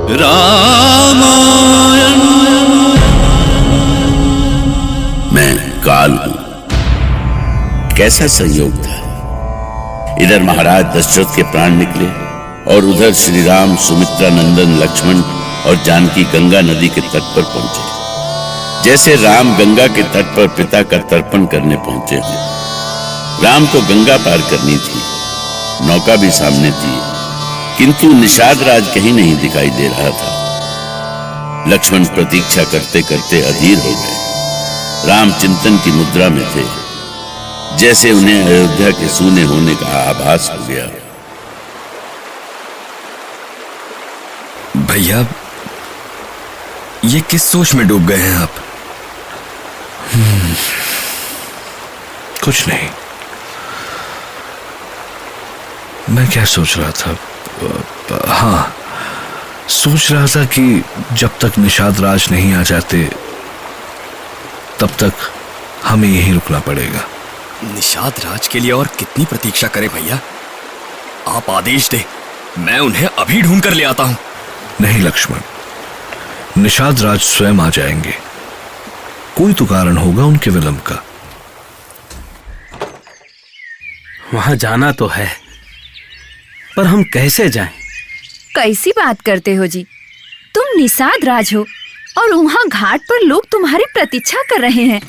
रामायण। मैं काल हूं। कैसा संयोग था, इधर महाराज दशरथ के प्राण निकले और उधर श्री राम, सुमित्रा नंदन लक्ष्मण और जानकी गंगा नदी के तट पर पहुंचे। जैसे राम गंगा के तट पर पिता का तर्पण करने पहुंचे थे। राम को गंगा पार करनी थी, नौका भी सामने थी, किंतु निषाद राज कहीं नहीं दिखाई दे रहा था। लक्ष्मण प्रतीक्षा करते करते अधीर हो गए। राम चिंतन की मुद्रा में थे, जैसे उन्हें अयोध्या के सूने होने का आभास हो गया। भैया, ये किस सोच में डूब गए हैं आप? कुछ नहीं। मैं क्या सोच रहा था, हाँ, सोच रहा था कि जब तक निषाद राज नहीं आ जाते तब तक हमें यहीं रुकना पड़ेगा। निषाद राज के लिए और कितनी प्रतीक्षा करें भैया? आप आदेश दे, मैं उन्हें अभी ढूंढ कर ले आता हूं। नहीं लक्ष्मण, निषाद राज स्वयं आ जाएंगे। कोई तो कारण होगा उनके विलंब का। वहां जाना तो है, पर हम कैसे जाएं? कैसी बात करते हो जी? तुम निषाद राज हो और वहाँ घाट पर लोग तुम्हारी प्रतीक्षा कर रहे हैं।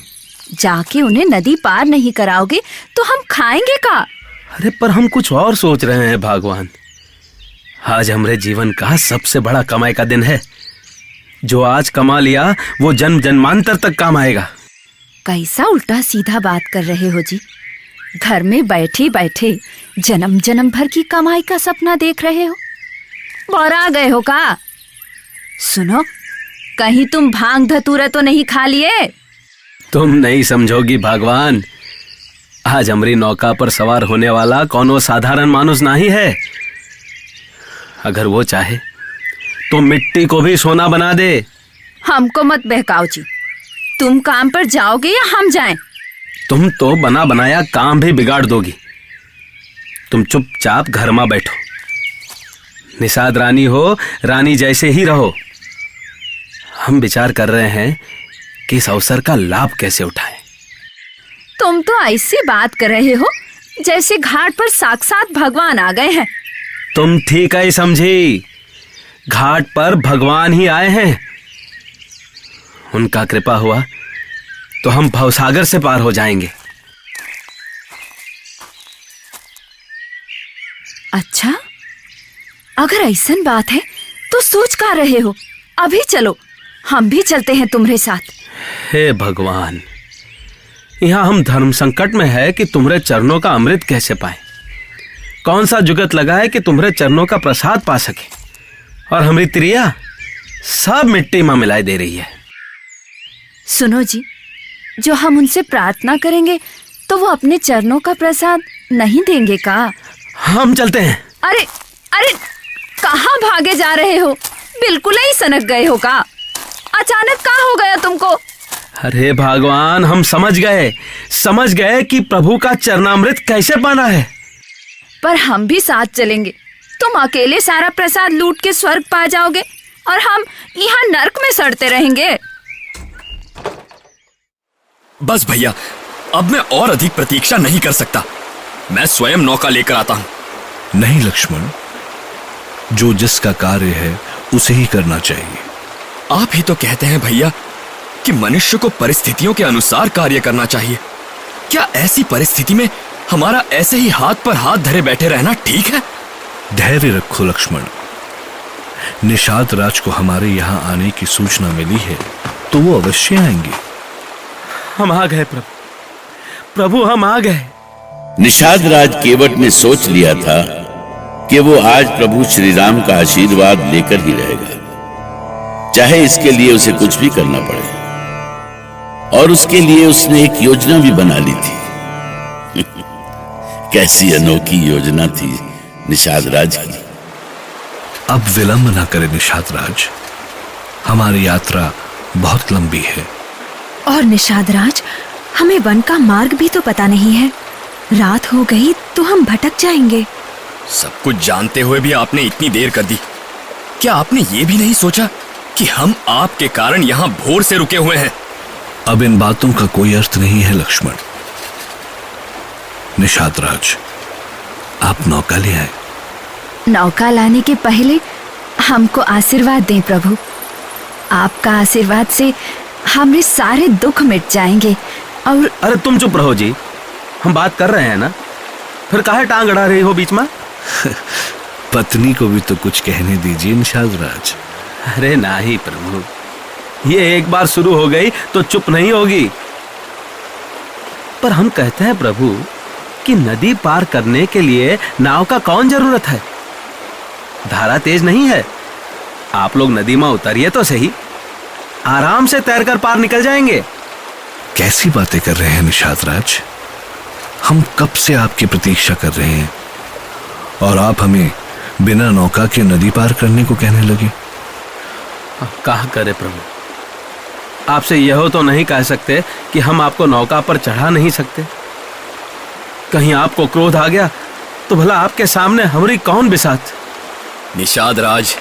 जाके उन्हें नदी पार नहीं कराओगे तो हम खाएंगे का? अरे पर हम कुछ और सोच रहे हैं भगवान। आज हमारे जीवन का सबसे बड़ा कमाई का दिन है। जो आज कमा लिया वो जन्म जन्मांतर तक काम आएगा। कैसा उल्टा सीधा बात कर रहे हो जी? घर में बैठे बैठे जन्म जन्म भर की कमाई का सपना देख रहे हो? बौरा गए हो का? सुनो, कहीं तुम भांग धतूरा तो नहीं खा लिए? तुम नहीं समझोगी भगवान। आज हमारी नौका पर सवार होने वाला कौनो साधारण मानुस नहीं है। अगर वो चाहे तो मिट्टी को भी सोना बना दे। हमको मत बहकाओ जी। तुम काम पर जाओगे या हम जाएं? तुम तो बना बनाया काम भी बिगाड़ दोगी। तुम चुपचाप घर में बैठो। निषाद रानी हो, रानी जैसे ही रहो। हम विचार कर रहे हैं कि इस अवसर का लाभ कैसे उठाएं। तुम तो ऐसी बात कर रहे हो जैसे घाट पर साक्षात भगवान आ गए हैं। तुम ठीक है समझी। घाट पर भगवान ही आए हैं। उनका कृपा हुआ तो हम भवसागर से पार हो जाएंगे। अच्छा, अगर ऐसन बात है तो सोच का रहे हो? अभी चलो, हम भी चलते हैं तुम्हारे साथ। हे भगवान, यहाँ हम धर्म संकट में है कि तुम्हारे चरणों का अमृत कैसे पाए। कौन सा जुगत लगा है कि तुम्हारे चरणों का प्रसाद पा सके, और हमारी त्रिया सब मिट्टी में मिलाई दे रही है। सुनो जी, जो हम उनसे प्रार्थना करेंगे तो वो अपने चरणों का प्रसाद नहीं देंगे का? हम चलते हैं। अरे अरे, कहाँ भागे जा रहे हो? बिल्कुल ही सनक गए हो का? अचानक क्या हो गया तुमको? अरे भगवान, हम समझ गए कि प्रभु का चरणामृत कैसे पाना है। पर हम भी साथ चलेंगे। तुम अकेले सारा प्रसाद लूट के स्वर्ग पा जाओगे और हम यहाँ नरक में सड़ते रहेंगे। बस भैया, अब मैं और अधिक प्रतीक्षा नहीं कर सकता। मैं स्वयं नौका लेकर आता हूं। नहीं लक्ष्मण, जो जिसका कार्य है उसे ही करना चाहिए। आप ही तो कहते हैं भैया कि मनुष्य को परिस्थितियों के अनुसार कार्य करना चाहिए। क्या ऐसी परिस्थिति में हमारा ऐसे ही हाथ पर हाथ धरे बैठे रहना ठीक है? धैर्य रखो लक्ष्मण। निषाद राज को हमारे यहाँ आने की सूचना मिली है तो वो अवश्य आएंगे। हम आ गए प्रभु, हम आ गए। निषाद राज केवट ने सोच लिया था कि वो आज प्रभु श्री राम का आशीर्वाद लेकर ही रहेगा, चाहे इसके लिए उसे कुछ भी करना पड़े। और उसके लिए उसने एक योजना भी बना ली थी। कैसी अनोखी योजना थी निषाद राज की। अब विलंब ना करें निषाद राज, हमारी यात्रा बहुत लंबी है। और निषाद राज, हमें वन का मार्ग भी तो पता नहीं है। रात हो गई तो हम भटक जाएंगे। सब कुछ जानते हुए भी आपने इतनी देर कर दी। क्या आपने ये भी नहीं सोचा कि हम आपके कारण यहाँ भोर से रुके हुए हैं? अब इन बातों का कोई अर्थ नहीं है लक्ष्मण। निषाद राज, आप नौका ले आए। नौका लाने के पहले हमको आशीर्वाद दें प्रभु। आपका आशीर्वाद से हमारे सारे दुख मिट जाएंगे। और अरे तुम चुप रहो जी, हम बात कर रहे हैं ना, फिर काहे टांग अड़ा रही हो बीच में? पत्नी को भी तो कुछ कहने दीजिए निषाद राज। अरे नहीं प्रभु, ये एक बार शुरू हो गई तो चुप नहीं होगी। पर हम कहते हैं प्रभु कि नदी पार करने के लिए नाव का कौन जरूरत है? धारा तेज नहीं है। आप लोग नदी में उतरिए तो सही, आराम से तैरकर पार निकल जाएंगे। कैसी बातें कर रहे हैं निषाद राज? हम कब से आपकी प्रतीक्षा कर रहे हैं और आप हमें बिना नौका के नदी पार करने को कहने लगे। कहा करे प्रभु, आपसे यह तो नहीं कह सकते कि हम आपको नौका पर चढ़ा नहीं सकते। कहीं आपको क्रोध आ गया तो भला आपके सामने हमारी कौन बिसात? निषाद राज,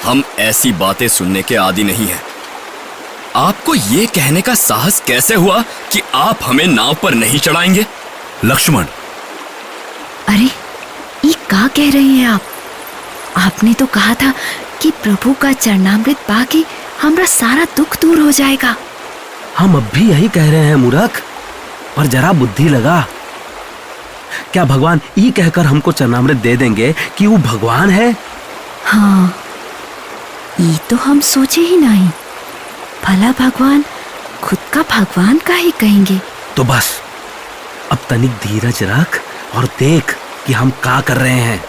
हम ऐसी बातें सुनने के आदी नहीं हैं। आपको ये कहने का साहस कैसे हुआ कि आप हमें नाव पर नहीं चढ़ाएंगे? लक्ष्मण, अरे ये क्या कह रहे हैं आप? आपने तो कहा था कि प्रभु का चरणामृत पाके हमारा सारा दुख दूर हो जाएगा। हम अब भी यही कह रहे हैं मूर्ख, पर जरा बुद्धि लगा। क्या भगवान ये कहकर हमको चरणामृत दे देंगे कि वो भगवान है? हाँ, ये तो हम सोचे ही नहीं। भला भगवान खुद का भगवान का ही कहेंगे। तो बस अब तनिक धीरज रख और देख कि हम क्या कर रहे हैं।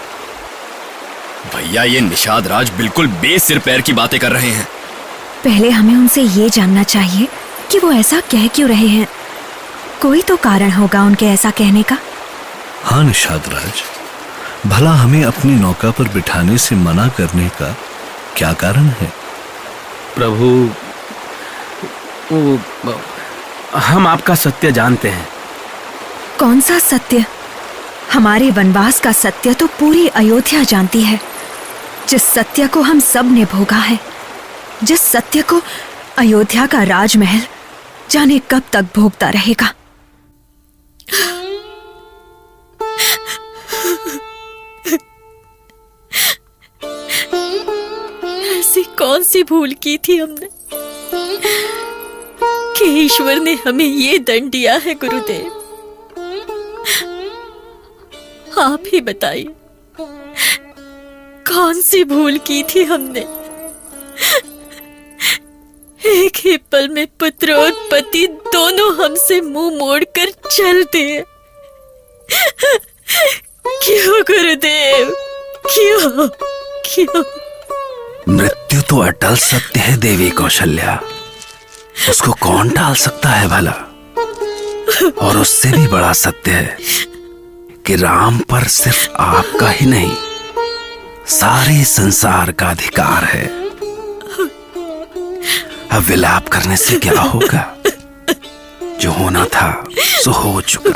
भैया, ये निषाद राज बिल्कुल बेसिर पैर की बातें कर रहे हैं। पहले हमें उनसे ये जानना चाहिए कि वो ऐसा कह क्यों रहे हैं। कोई तो कारण होगा उनके ऐसा कहने का। हाँ निषाद राज, भला हमें अपनी नौका पर बिठाने से मना करने का क्या कारण है? प्रभु, हम आपका सत्य जानते हैं। कौन सा सत्य? हमारे वनवास का सत्य तो पूरी अयोध्या जानती है। जिस सत्य को हम सब ने भोगा है, जिस सत्य को अयोध्या का राजमहल जाने कब तक भोगता रहेगा। ऐसी कौन सी भूल की थी हमने कि ईश्वर ने हमें ये दंड दिया है? गुरुदेव, आप ही बताइए, कौन सी भूल की थी हमने? एक ही पल में पुत्र और पति दोनों हमसे मुंह मोड़कर चलते हैं। क्यों गुरुदेव, क्यों क्यों? मृत्यु तो अटल सत्य है देवी कौशल्या, उसको कौन टाल सकता है भला? और उससे भी बड़ा सत्य है कि राम पर सिर्फ आपका ही नहीं, सारे संसार का अधिकार है। अब विलाप करने से क्या होगा? जो होना था सो हो चुका।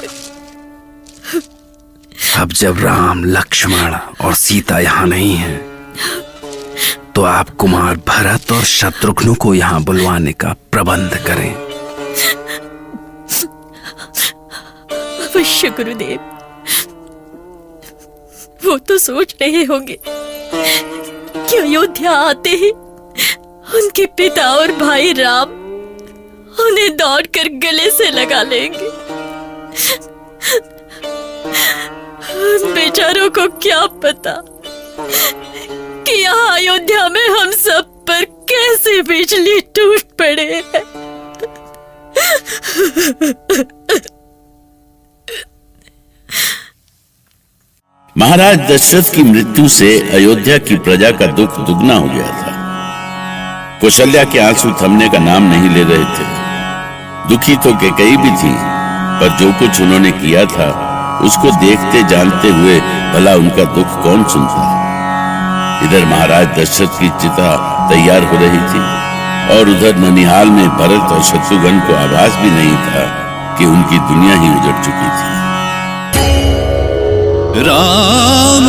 अब जब राम, लक्ष्मण और सीता यहाँ नहीं हैं, तो आप कुमार भरत और शत्रुघ्न को यहाँ बुलवाने का प्रबंध करें। अवश्य गुरुदेव, वो तो सोच रहे होंगे कि अयोध्या आते ही उनके पिता और भाई राम उन्हें दौड़कर गले से लगा लेंगे। उन बेचारों को क्या पता कि यहाँ अयोध्या में हम सब पर कैसे बिजली टूट पड़े हैं। महाराज दशरथ की मृत्यु से अयोध्या की प्रजा का दुख दुगना हो गया था। कौशल्या के आंसू थमने का नाम नहीं ले रहे थे। दुखी तो कैकेयी भी थी, पर जो कुछ उन्होंने किया था उसको देखते जानते हुए भला उनका दुख कौन सुनता। इधर महाराज दशरथ की चिता तैयार हो रही थी और उधर ननिहाल में भरत और शत्रुघ्न को आभास भी नहीं था कि उनकी दुनिया ही उजड़ चुकी थी। राम